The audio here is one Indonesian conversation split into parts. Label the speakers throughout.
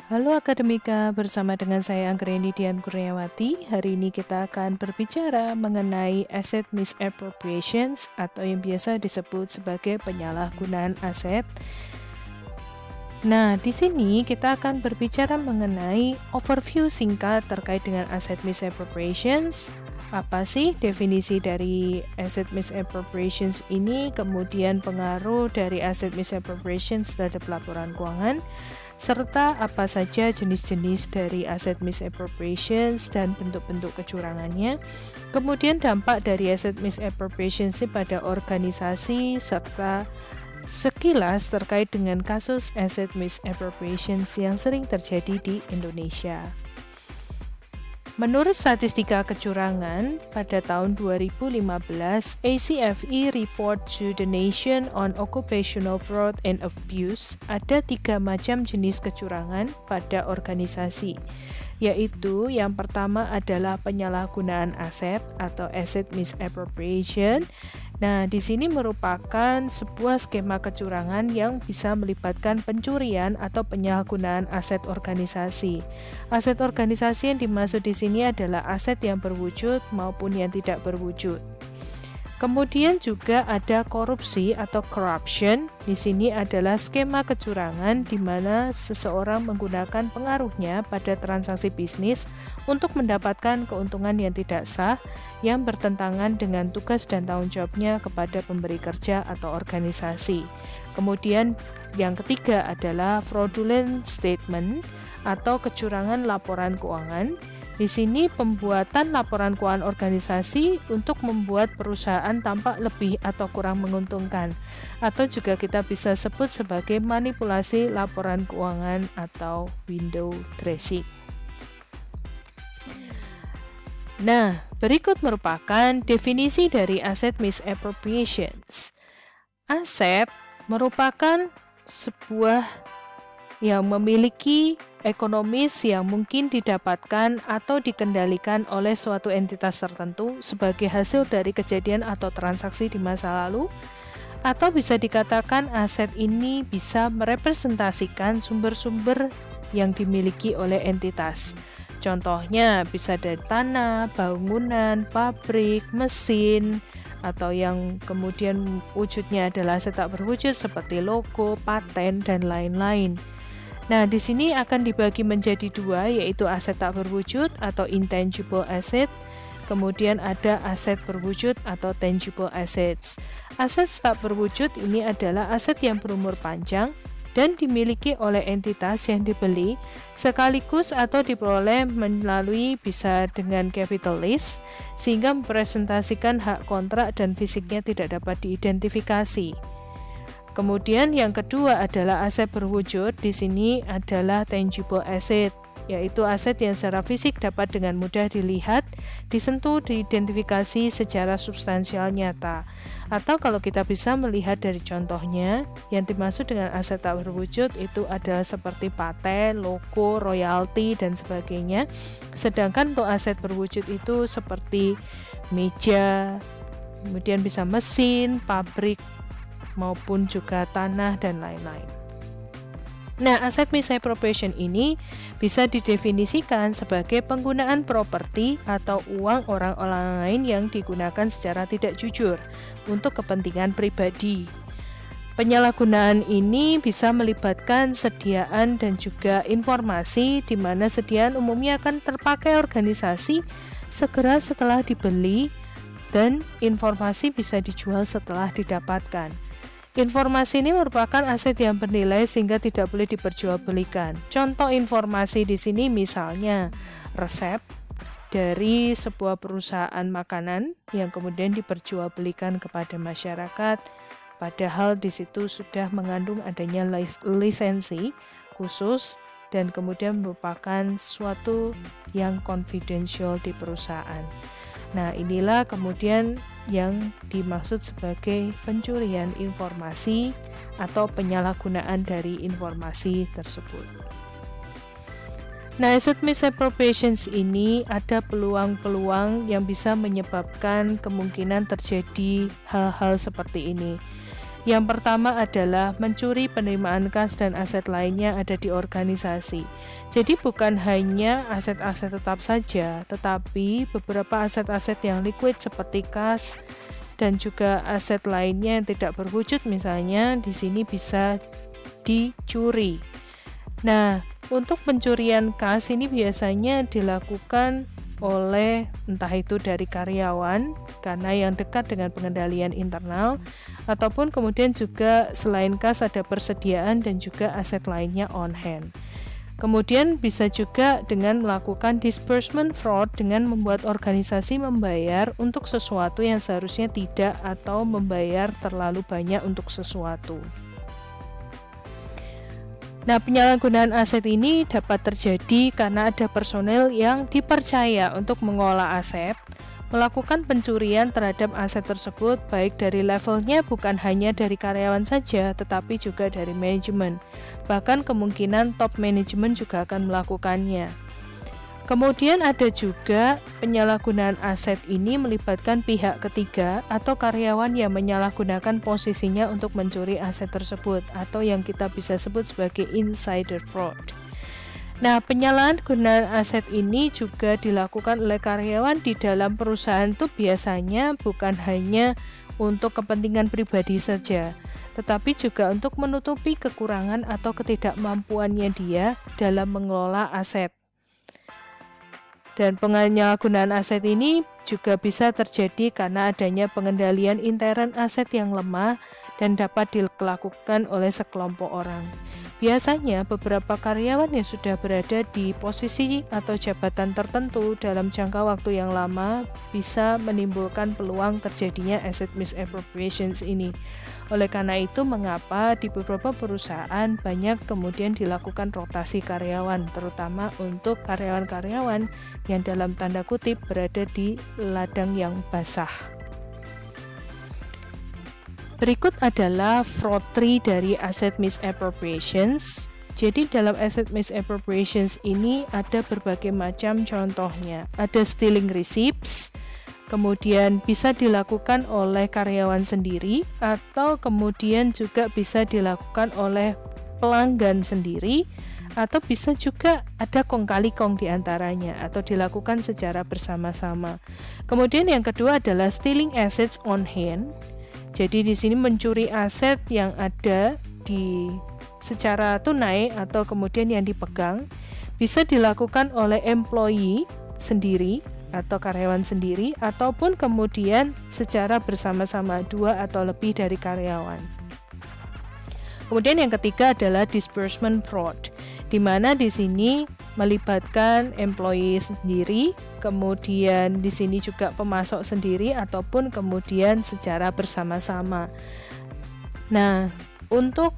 Speaker 1: Halo Akademika, bersama dengan saya Anggreni Dian Kurniawati. Hari ini kita akan berbicara mengenai asset misappropriations atau yang biasa disebut sebagai penyalahgunaan aset. Nah, di sini kita akan berbicara mengenai overview singkat terkait dengan asset misappropriations. Apa sih definisi dari asset misappropriations ini, kemudian pengaruh dari asset misappropriations terhadap laporan keuangan, serta apa saja jenis-jenis dari aset misappropriations dan bentuk-bentuk kecurangannya, kemudian dampak dari aset misappropriations pada organisasi, serta sekilas terkait dengan kasus aset misappropriations yang sering terjadi di Indonesia. Menurut statistika kecurangan, pada tahun 2015, ACFE report to the nation on occupational fraud and abuse, ada 3 macam jenis kecurangan pada organisasi, yaitu yang pertama adalah penyalahgunaan aset atau asset misappropriation. Nah, di sini merupakan sebuah skema kecurangan yang bisa melibatkan pencurian atau penyalahgunaan aset organisasi. Aset organisasi yang dimaksud di sini adalah aset yang berwujud maupun yang tidak berwujud. Kemudian juga ada korupsi atau corruption. Di sini adalah skema kecurangan di mana seseorang menggunakan pengaruhnya pada transaksi bisnis untuk mendapatkan keuntungan yang tidak sah yang bertentangan dengan tugas dan tanggung jawabnya kepada pemberi kerja atau organisasi. Kemudian yang ketiga adalah fraudulent statement atau kecurangan laporan keuangan. Di sini pembuatan laporan keuangan organisasi untuk membuat perusahaan tampak lebih atau kurang menguntungkan, atau juga kita bisa sebut sebagai manipulasi laporan keuangan atau window dressing. Nah, berikut merupakan definisi dari asset misappropriations. Aset merupakan sebuah yang memiliki ekonomis yang mungkin didapatkan atau dikendalikan oleh suatu entitas tertentu sebagai hasil dari kejadian atau transaksi di masa lalu, atau bisa dikatakan aset ini bisa merepresentasikan sumber-sumber yang dimiliki oleh entitas. Contohnya bisa dari tanah, bangunan, pabrik, mesin, atau yang kemudian wujudnya adalah aset tak berwujud seperti logo, paten, dan lain-lain. Nah, di sini akan dibagi menjadi 2, yaitu aset tak berwujud atau intangible asset. Kemudian ada aset berwujud atau tangible assets. Aset tak berwujud ini adalah aset yang berumur panjang dan dimiliki oleh entitas yang dibeli sekaligus atau diperoleh melalui bisa dengan capital lease, sehingga mempresentasikan hak kontrak dan fisiknya tidak dapat diidentifikasi. Kemudian yang kedua adalah aset berwujud. Di sini adalah tangible asset, yaitu aset yang secara fisik dapat dengan mudah dilihat, disentuh, diidentifikasi secara substansial nyata. Atau kalau kita bisa melihat dari contohnya, yang dimaksud dengan aset tak berwujud itu adalah seperti paten, logo, royalti, dan sebagainya. Sedangkan untuk aset berwujud itu seperti meja, kemudian bisa mesin, pabrik, maupun juga tanah dan lain-lain. Nah, aset misappropriation ini bisa didefinisikan sebagai penggunaan properti atau uang orang lain yang digunakan secara tidak jujur untuk kepentingan pribadi. Penyalahgunaan ini bisa melibatkan sediaan dan juga informasi di mana sediaan umumnya akan terpakai organisasi segera setelah dibeli dan informasi bisa dijual setelah didapatkan. Informasi ini merupakan aset yang bernilai sehingga tidak boleh diperjualbelikan. Contoh informasi di sini misalnya resep dari sebuah perusahaan makanan yang kemudian diperjualbelikan kepada masyarakat, padahal di situ sudah mengandung adanya lisensi khusus dan kemudian merupakan suatu yang confidential di perusahaan. Nah, inilah kemudian yang dimaksud sebagai pencurian informasi atau penyalahgunaan dari informasi tersebut. Nah, asset misappropriations ini ada peluang-peluang yang bisa menyebabkan kemungkinan terjadi hal-hal seperti ini. Yang pertama adalah mencuri penerimaan kas dan aset lainnya ada di organisasi. Jadi bukan hanya aset-aset tetap saja, tetapi beberapa aset-aset yang liquid seperti kas dan juga aset lainnya yang tidak berwujud misalnya di sini bisa dicuri. Nah, untuk pencurian kas ini biasanya dilakukan oleh entah itu dari karyawan karena yang dekat dengan pengendalian internal, ataupun kemudian juga selain kas ada persediaan dan juga aset lainnya on hand. Kemudian bisa juga dengan melakukan disbursement fraud dengan membuat organisasi membayar untuk sesuatu yang seharusnya tidak atau membayar terlalu banyak untuk sesuatu. Nah, penyalahgunaan aset ini dapat terjadi karena ada personel yang dipercaya untuk mengolah aset, melakukan pencurian terhadap aset tersebut baik dari levelnya bukan hanya dari karyawan saja, tetapi juga dari manajemen. Bahkan kemungkinan top manajemen juga akan melakukannya. Kemudian ada juga penyalahgunaan aset ini melibatkan pihak ketiga atau karyawan yang menyalahgunakan posisinya untuk mencuri aset tersebut atau yang kita bisa sebut sebagai insider fraud. Nah, penyalahgunaan aset ini juga dilakukan oleh karyawan di dalam perusahaan itu biasanya bukan hanya untuk kepentingan pribadi saja, tetapi juga untuk menutupi kekurangan atau ketidakmampuannya dia dalam mengelola aset. Dan penyalahgunaan aset ini juga bisa terjadi karena adanya pengendalian intern aset yang lemah dan dapat dilakukan oleh sekelompok orang. Biasanya beberapa karyawan yang sudah berada di posisi atau jabatan tertentu dalam jangka waktu yang lama bisa menimbulkan peluang terjadinya asset misappropriations ini. Oleh karena itu, mengapa di beberapa perusahaan banyak kemudian dilakukan rotasi karyawan, terutama untuk karyawan-karyawan yang dalam tanda kutip berada di ladang yang basah. Berikut adalah fraud tree dari asset misappropriations. Jadi dalam asset misappropriations ini ada berbagai macam contohnya. Ada stealing receipts, kemudian bisa dilakukan oleh karyawan sendiri atau kemudian juga bisa dilakukan oleh pelanggan sendiri, atau bisa juga ada kong kali kong diantaranya atau dilakukan secara bersama-sama. Kemudian yang kedua adalah stealing assets on hand. Jadi di sini mencuri aset yang ada di secara tunai atau kemudian yang dipegang, bisa dilakukan oleh employee sendiri atau karyawan sendiri ataupun kemudian secara bersama-sama dua atau lebih dari karyawan. Kemudian yang ketiga adalah disbursement fraud, di mana di sini melibatkan employee sendiri, kemudian di sini juga pemasok sendiri ataupun kemudian secara bersama-sama. Nah, untuk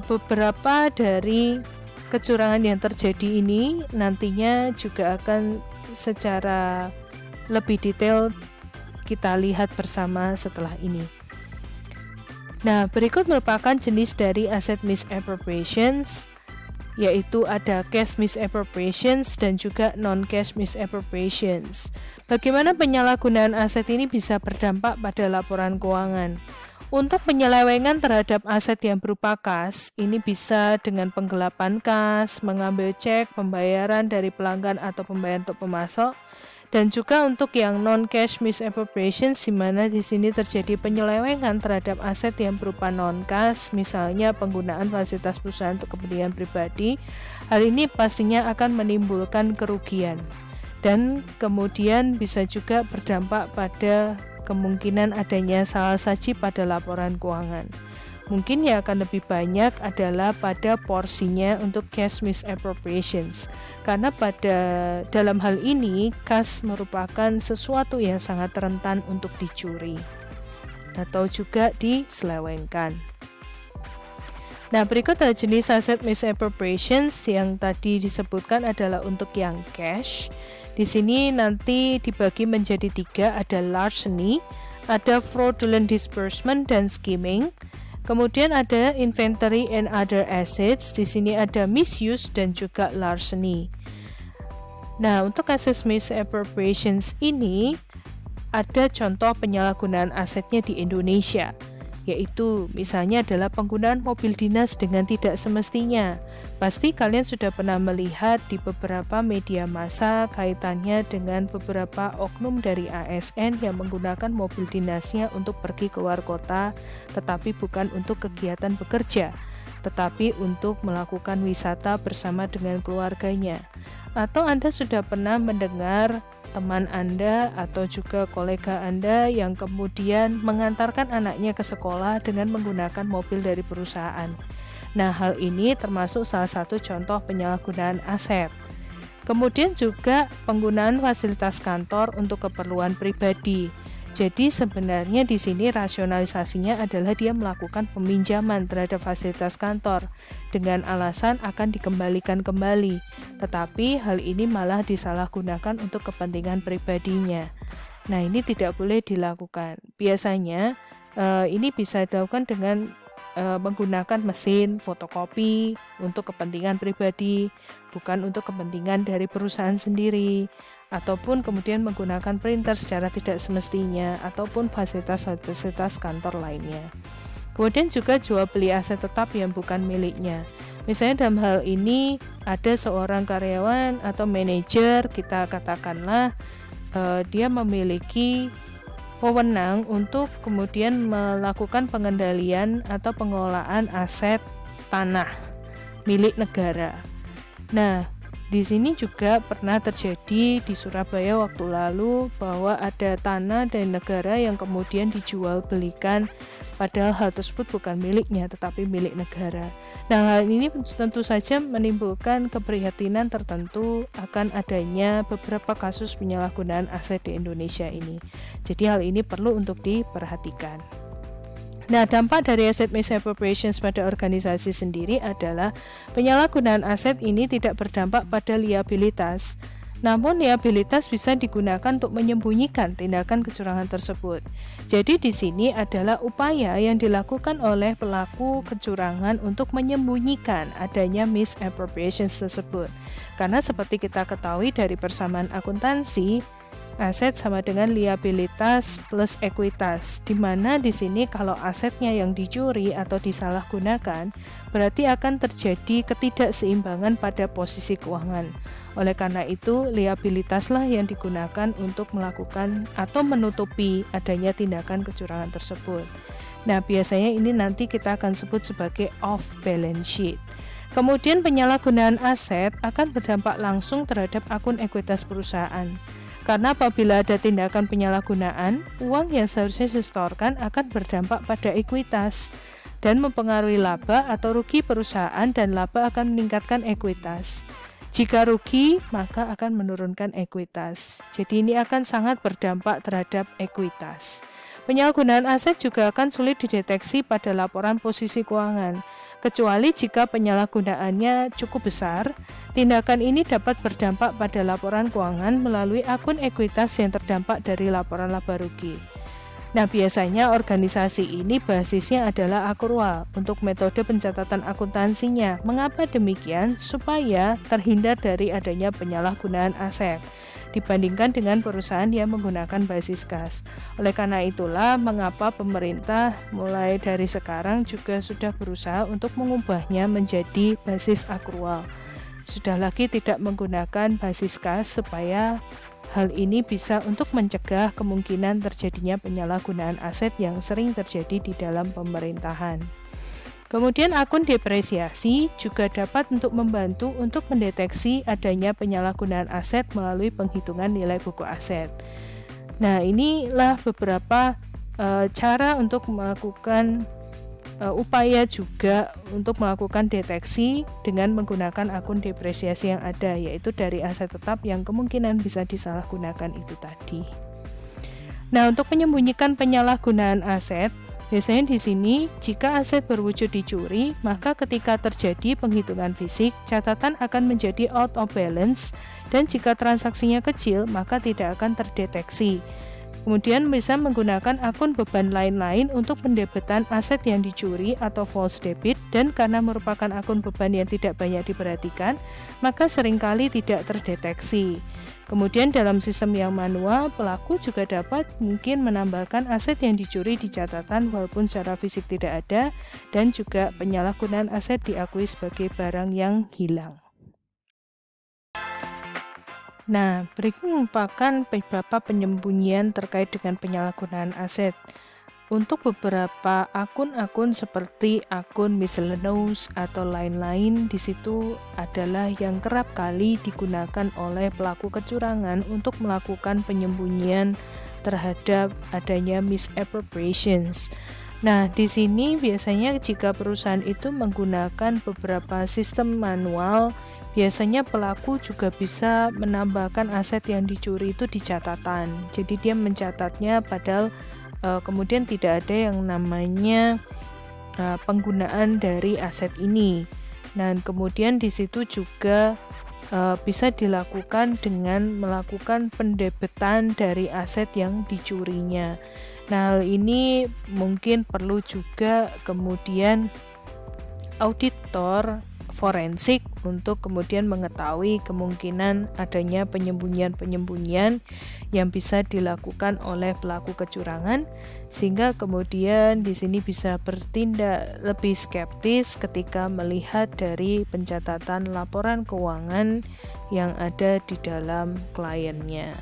Speaker 1: beberapa dari kecurangan yang terjadi ini nantinya juga akan secara lebih detail kita lihat bersama setelah ini. Nah, berikut merupakan jenis dari asset misappropriations, yaitu ada cash misappropriations dan juga non-cash misappropriations. Bagaimana penyalahgunaan aset ini bisa berdampak pada laporan keuangan? Untuk penyelewengan terhadap aset yang berupa kas, ini bisa dengan penggelapan kas, mengambil cek, pembayaran dari pelanggan atau pembayaran untuk pemasok, dan juga untuk yang non-cash misappropriations, di mana di sini terjadi penyelewengan terhadap aset yang berupa non-cash, misalnya penggunaan fasilitas perusahaan untuk kepentingan pribadi. Hal ini pastinya akan menimbulkan kerugian dan kemudian bisa juga berdampak pada kemungkinan adanya salah saji pada laporan keuangan. Mungkin yang akan lebih banyak adalah pada porsinya untuk cash misappropriations, karena dalam hal ini kas merupakan sesuatu yang sangat rentan untuk dicuri atau juga diselewengkan. Nah, berikut adalah jenis aset misappropriations yang tadi disebutkan adalah untuk yang cash. Di sini nanti dibagi menjadi 3, ada larceny, ada fraudulent disbursement dan skimming. Kemudian ada inventory and other assets, di sini ada misuse dan juga larceny. Nah, untuk asset misappropriations ini ada contoh penyalahgunaan asetnya di Indonesia, yaitu misalnya adalah penggunaan mobil dinas dengan tidak semestinya. Pasti kalian sudah pernah melihat di beberapa media massa kaitannya dengan beberapa oknum dari ASN yang menggunakan mobil dinasnya untuk pergi keluar kota, tetapi bukan untuk kegiatan bekerja, tetapi untuk melakukan wisata bersama dengan keluarganya. Atau Anda sudah pernah mendengar teman Anda atau juga kolega Anda yang kemudian mengantarkan anaknya ke sekolah dengan menggunakan mobil dari perusahaan. Nah, hal ini termasuk salah satu contoh penyalahgunaan aset. Kemudian juga penggunaan fasilitas kantor untuk keperluan pribadi. Jadi sebenarnya di sini rasionalisasinya adalah dia melakukan peminjaman terhadap fasilitas kantor dengan alasan akan dikembalikan kembali. Tetapi hal ini malah disalahgunakan untuk kepentingan pribadinya. Nah, ini tidak boleh dilakukan. Biasanya ini bisa dilakukan dengan menggunakan mesin fotokopi untuk kepentingan pribadi, bukan untuk kepentingan dari perusahaan sendiri, ataupun kemudian menggunakan printer secara tidak semestinya, ataupun fasilitas-fasilitas kantor lainnya. Kemudian juga jual beli aset tetap yang bukan miliknya. Misalnya dalam hal ini ada seorang karyawan atau manajer, kita katakanlah dia memiliki wewenang untuk kemudian melakukan pengendalian atau pengelolaan aset tanah milik negara. Nah, di sini juga pernah terjadi di Surabaya waktu lalu bahwa ada tanah dari negara yang kemudian dijual belikan, padahal hal tersebut bukan miliknya tetapi milik negara. Nah, hal ini tentu saja menimbulkan keprihatinan tertentu akan adanya beberapa kasus penyalahgunaan aset di Indonesia ini. Jadi hal ini perlu untuk diperhatikan. Nah, dampak dari asset misappropriations pada organisasi sendiri adalah penyalahgunaan aset ini tidak berdampak pada liabilitas. Namun liabilitas bisa digunakan untuk menyembunyikan tindakan kecurangan tersebut. Jadi di sini adalah upaya yang dilakukan oleh pelaku kecurangan untuk menyembunyikan adanya misappropriations tersebut. Karena seperti kita ketahui dari persamaan akuntansi, aset sama dengan liabilitas plus ekuitas, di mana di sini kalau asetnya yang dicuri atau disalahgunakan, berarti akan terjadi ketidakseimbangan pada posisi keuangan. Oleh karena itu, liabilitaslah yang digunakan untuk melakukan atau menutupi adanya tindakan kecurangan tersebut. Nah, biasanya ini nanti kita akan sebut sebagai off balance sheet. Kemudian penyalahgunaan aset akan berdampak langsung terhadap akun ekuitas perusahaan. Karena apabila ada tindakan penyalahgunaan, uang yang seharusnya disetorkan akan berdampak pada ekuitas dan mempengaruhi laba atau rugi perusahaan, dan laba akan meningkatkan ekuitas. Jika rugi, maka akan menurunkan ekuitas. Jadi ini akan sangat berdampak terhadap ekuitas. Penyalahgunaan aset juga akan sulit dideteksi pada laporan posisi keuangan, kecuali jika penyalahgunaannya cukup besar. Tindakan ini dapat berdampak pada laporan keuangan melalui akun ekuitas yang terdampak dari laporan laba rugi. Nah, biasanya organisasi ini basisnya adalah akrual untuk metode pencatatan akuntansinya. Mengapa demikian? Supaya terhindar dari adanya penyalahgunaan aset dibandingkan dengan perusahaan yang menggunakan basis kas. Oleh karena itulah mengapa pemerintah mulai dari sekarang juga sudah berusaha untuk mengubahnya menjadi basis akrual. Sudah lagi tidak menggunakan basis kas supaya hal ini bisa untuk mencegah kemungkinan terjadinya penyalahgunaan aset yang sering terjadi di dalam pemerintahan. Kemudian akun depresiasi juga dapat untuk membantu untuk mendeteksi adanya penyalahgunaan aset melalui penghitungan nilai buku aset. Nah, inilah beberapa cara untuk melakukan upaya juga untuk melakukan deteksi dengan menggunakan akun depresiasi yang ada, yaitu dari aset tetap yang kemungkinan bisa disalahgunakan itu tadi. Nah, untuk menyembunyikan penyalahgunaan aset, biasanya di sini jika aset berwujud dicuri, maka ketika terjadi penghitungan fisik, catatan akan menjadi out of balance, dan jika transaksinya kecil, maka tidak akan terdeteksi. Kemudian bisa menggunakan akun beban lain-lain untuk pendebetan aset yang dicuri atau false debit, dan karena merupakan akun beban yang tidak banyak diperhatikan, maka seringkali tidak terdeteksi. Kemudian dalam sistem yang manual, pelaku juga dapat mungkin menambahkan aset yang dicuri di catatan walaupun secara fisik tidak ada, dan juga penyalahgunaan aset diakui sebagai barang yang hilang. Nah, berikut merupakan beberapa penyembunyian terkait dengan penyalahgunaan aset. Untuk beberapa akun-akun seperti akun miscellaneous atau lain-lain, di situ adalah yang kerap kali digunakan oleh pelaku kecurangan untuk melakukan penyembunyian terhadap adanya misappropriations. Nah, di sini biasanya jika perusahaan itu menggunakan beberapa sistem manual, biasanya pelaku juga bisa menambahkan aset yang dicuri itu di catatan. Jadi dia mencatatnya padahal kemudian tidak ada yang namanya penggunaan dari aset ini. Dan kemudian di situ juga bisa dilakukan dengan melakukan pendebetan dari aset yang dicurinya. Nah, hal ini mungkin perlu juga kemudian auditor forensik untuk kemudian mengetahui kemungkinan adanya penyembunyian-penyembunyian yang bisa dilakukan oleh pelaku kecurangan, sehingga kemudian di sini bisa bertindak lebih skeptis ketika melihat dari pencatatan laporan keuangan yang ada di dalam kliennya.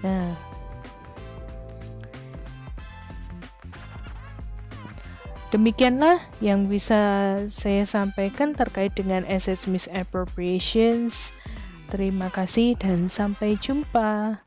Speaker 1: Nah, demikianlah yang bisa saya sampaikan terkait dengan asset misappropriations. Terima kasih dan sampai jumpa.